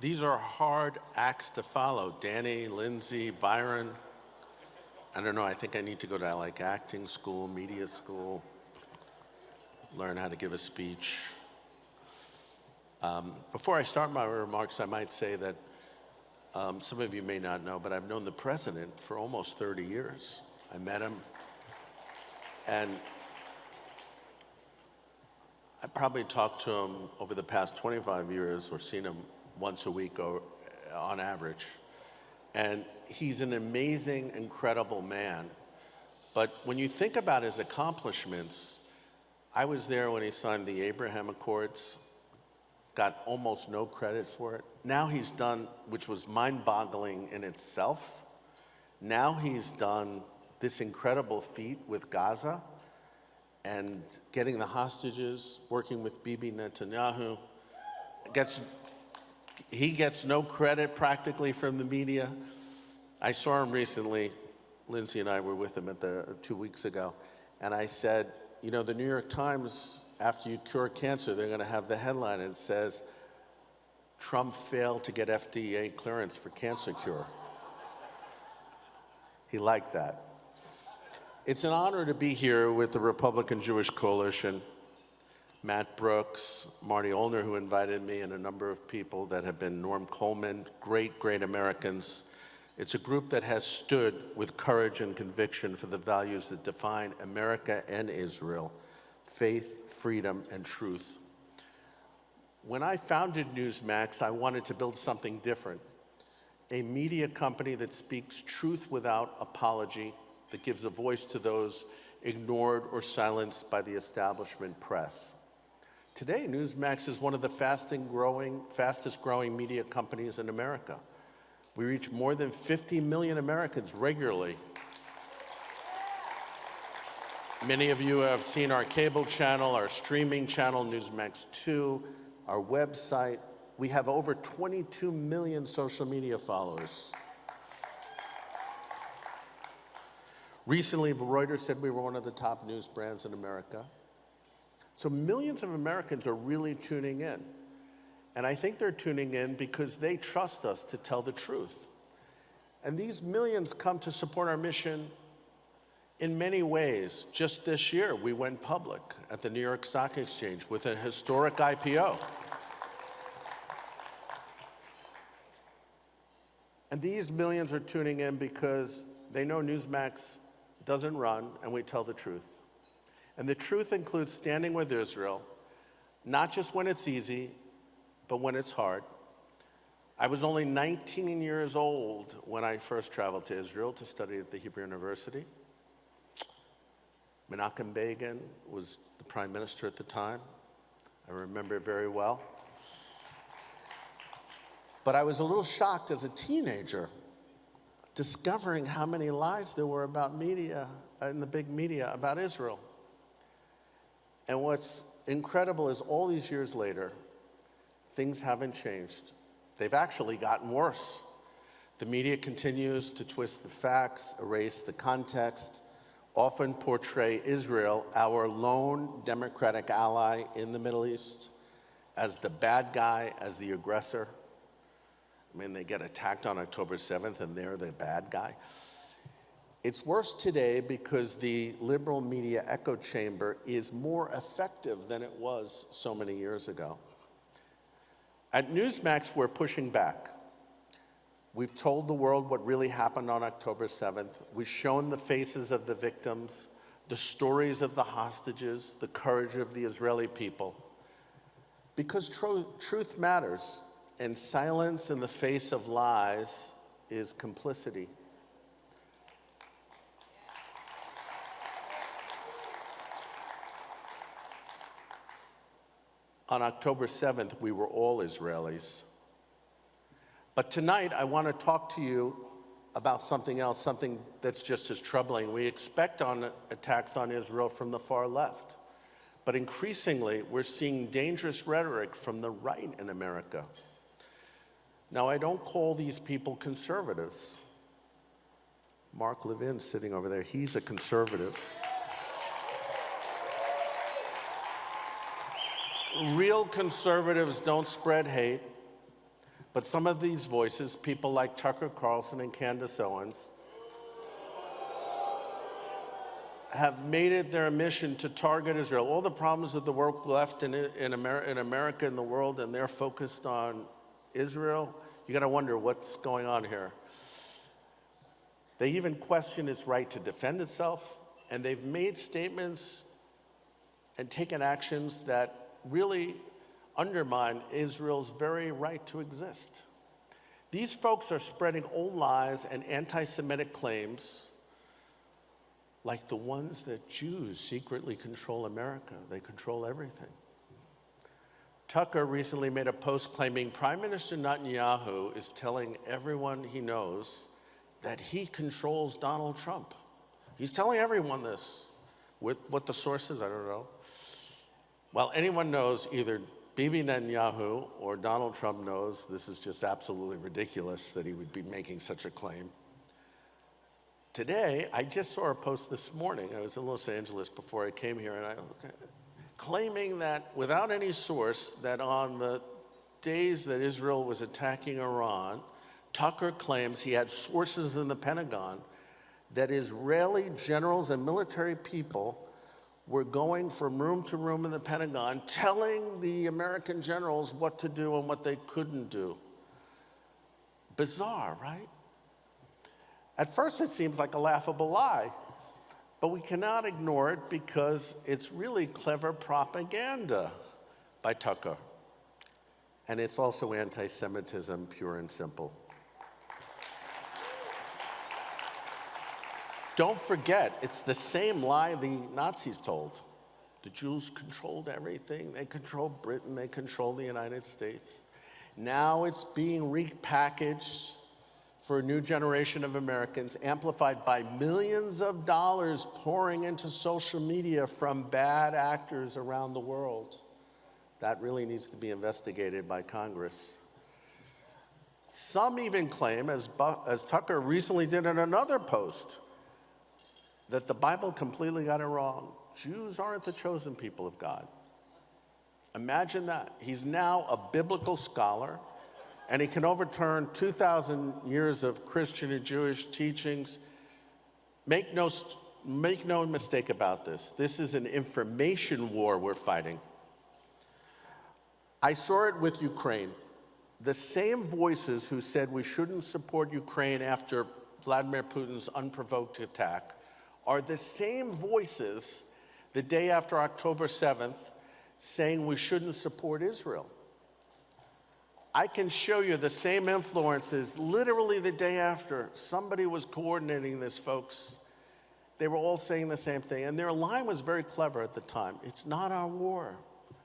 These are hard acts to follow. Danny, Lindsay, Byron. I don't know, I think I need to go to like acting school, media school, learn how to give a speech. Before I start my remarks, I might say that some of you may not know, but I've known the president for almost 30 years. I met him, and I probably talked to him over the past 25 years or seen him once a week on average. And he's an amazing, incredible man. But when you think about his accomplishments, I was there when he signed the Abraham Accords, got almost no credit for it. Now he's done, which was mind-boggling in itself, now he's done this incredible feat with Gaza and getting the hostages, working with Bibi Netanyahu. He gets no credit practically from the media. I saw him recently. Lindsay and I were with him 2 weeks ago. And I said, you know, the New York Times, after you cure cancer, they're going to have the headline that says, Trump failed to get FDA clearance for cancer cure. He liked that. It's an honor to be here with the Republican Jewish Coalition. Matt Brooks, Marty Olner, who invited me, and a number of people that have been, Norm Coleman, great, great Americans. It's a group that has stood with courage and conviction for the values that define America and Israel: faith, freedom, and truth. When I founded Newsmax, I wanted to build something different. A media company that speaks truth without apology, that gives a voice to those ignored or silenced by the establishment press. Today, Newsmax is one of the fastest growing media companies in America. We reach more than 50 million Americans regularly. Many of you have seen our cable channel, our streaming channel, Newsmax 2, our website. We have over 22 million social media followers. Recently, Reuters said we were one of the top news brands in America. So millions of Americans are really tuning in. And I think they're tuning in because they trust us to tell the truth. And these millions come to support our mission in many ways. Just this year, we went public at the New York Stock Exchange with a historic IPO. And these millions are tuning in because they know Newsmax doesn't run, and we tell the truth. And the truth includes standing with Israel, not just when it's easy, but when it's hard. I was only 19 years old when I first traveled to Israel to study at the Hebrew University. Menachem Begin was the prime minister at the time. I remember it very well. But I was a little shocked as a teenager discovering how many lies there were about media, in the big media, about Israel. And what's incredible is all these years later, things haven't changed. They've actually gotten worse. The media continues to twist the facts, erase the context, often portray Israel, our lone democratic ally in the Middle East, as the bad guy, as the aggressor. I mean, they get attacked on October 7th and they're the bad guy. It's worse today because the liberal media echo chamber is more effective than it was so many years ago. At Newsmax, we're pushing back. We've told the world what really happened on October 7th. We've shown the faces of the victims, the stories of the hostages, the courage of the Israeli people. Because truth matters. And silence in the face of lies is complicity. On October 7th, we were all Israelis. But tonight, I want to talk to you about something else, something that's just as troubling. We expect attacks on Israel from the far left. But increasingly, we're seeing dangerous rhetoric from the right in America. Now, I don't call these people conservatives. Mark Levin's sitting over there. He's a conservative. Real conservatives don't spread hate. But some of these voices, people like Tucker Carlson and Candace Owens, have made it their mission to target Israel. All the problems of the world left in America and the world, and they're focused on Israel. You got to wonder what's going on here. They even question its right to defend itself, and they've made statements and taken actions that really undermine Israel's very right to exist. These folks are spreading old lies and anti-Semitic claims like the ones that Jews secretly control America. They control everything. Tucker recently made a post claiming Prime Minister Netanyahu is telling everyone he knows that he controls Donald Trump. He's telling everyone this. With what the source is, I don't know. Well, anyone knows, either Bibi Netanyahu or Donald Trump knows this is just absolutely ridiculous that he would be making such a claim. Today, I just saw a post this morning. I was in Los Angeles before I came here, and I looked at it, claiming that without any source, that on the days that Israel was attacking Iran, Tucker claims he had sources in the Pentagon that Israeli generals and military people were going from room to room in the Pentagon telling the American generals what to do and what they couldn't do. Bizarre, right? At first, it seems like a laughable lie, but we cannot ignore it because it's really clever propaganda by Tucker. And it's also anti-Semitism, pure and simple. Don't forget, it's the same lie the Nazis told. The Jews controlled everything. They controlled Britain. They controlled the United States. Now it's being repackaged for a new generation of Americans, amplified by millions of dollars pouring into social media from bad actors around the world. That really needs to be investigated by Congress. Some even claim, as Tucker recently did in another post, that the Bible completely got it wrong. Jews aren't the chosen people of God. Imagine that. He's now a biblical scholar, and he can overturn 2,000 years of Christian and Jewish teachings. Make no mistake about this. This is an information war we're fighting. I saw it with Ukraine. The same voices who said we shouldn't support Ukraine after Vladimir Putin's unprovoked attack are the same voices the day after October 7th saying we shouldn't support Israel. I can show you the same influences literally the day after. Somebody was coordinating this, folks. They were all saying the same thing, and their line was very clever at the time. It's not our war.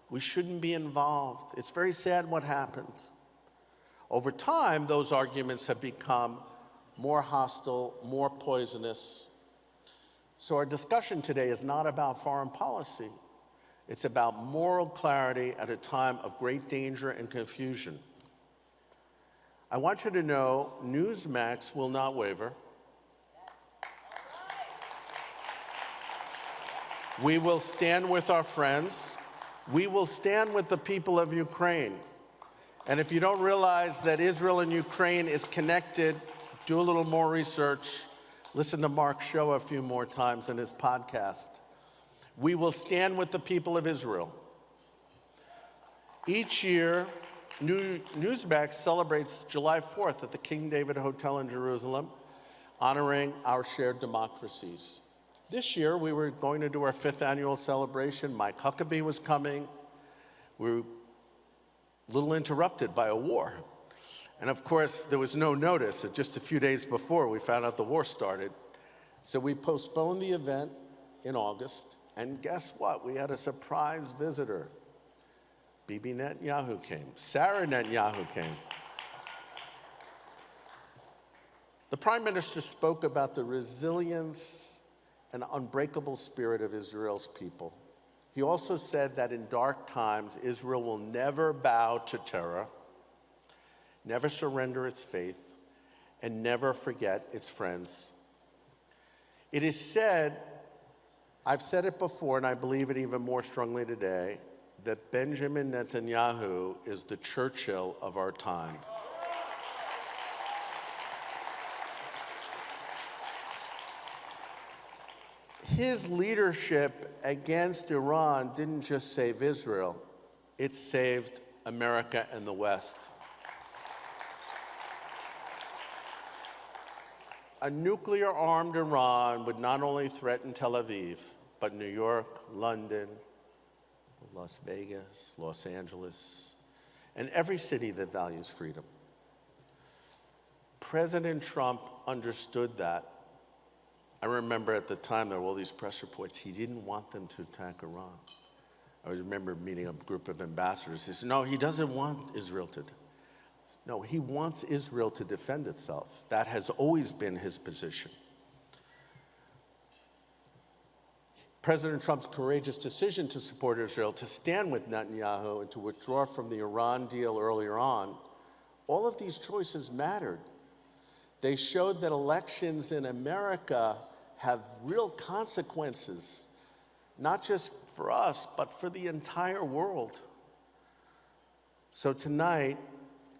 We shouldn't be involved. It's very sad what happened. Over time, those arguments have become more hostile, more poisonous. So our discussion today is not about foreign policy. It's about moral clarity at a time of great danger and confusion. I want you to know Newsmax will not waver. We will stand with our friends. We will stand with the people of Ukraine. And if you don't realize that Israel and Ukraine is connected, do a little more research. Listen to Mark's show a few more times in his podcast. We will stand with the people of Israel. Each year, Newsmax celebrates July 4th at the King David Hotel in Jerusalem, honoring our shared democracies. This year, we were going to do our 5th annual celebration. Mike Huckabee was coming. We were a little interrupted by a war. And of course, there was no notice. Just a few days before, we found out the war started. So we postponed the event in August. And guess what? We had a surprise visitor. Bibi Netanyahu came. Sarah Netanyahu came. The Prime Minister spoke about the resilience and unbreakable spirit of Israel's people. He also said that in dark times, Israel will never bow to terror, never surrender its faith, and never forget its friends. It is said, I've said it before, and I believe it even more strongly today, that Benjamin Netanyahu is the Churchill of our time. his leadership against Iran didn't just save Israel, it saved America and the West. A nuclear-armed Iran would not only threaten Tel Aviv, but New York, London, Las Vegas, Los Angeles, and every city that values freedom. President Trump understood that. I remember at the time there were all these press reports. He didn't want them to attack Iran. I remember meeting a group of ambassadors. He said, no, he doesn't want Israel to. No, he wants Israel to defend itself. That has always been his position. President Trump's courageous decision to support Israel, to stand with Netanyahu, and to withdraw from the Iran deal earlier on, all of these choices mattered. They showed that elections in America have real consequences, not just for us, but for the entire world. So tonight,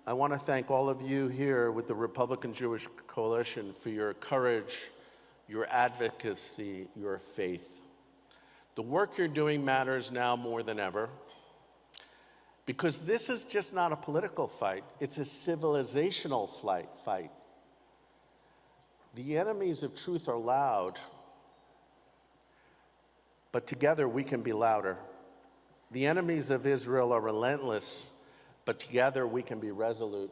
I want to thank all of you here with the Republican Jewish Coalition for your courage, your advocacy, your faith. The work you're doing matters now more than ever, because this is just not a political fight, it's a civilizational fight. The enemies of truth are loud, but together we can be louder. The enemies of Israel are relentless, but together we can be resolute.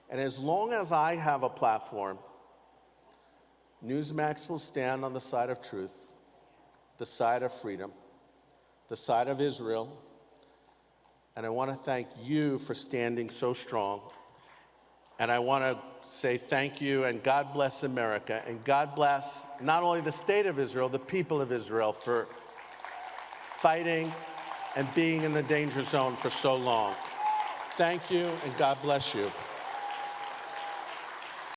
And as long as I have a platform, Newsmax will stand on the side of truth, the side of freedom, the side of Israel. And I want to thank you for standing so strong. And I want to say thank you, and God bless America, and God bless not only the state of Israel, the people of Israel, for fighting and being in the danger zone for so long. Thank you, and God bless you.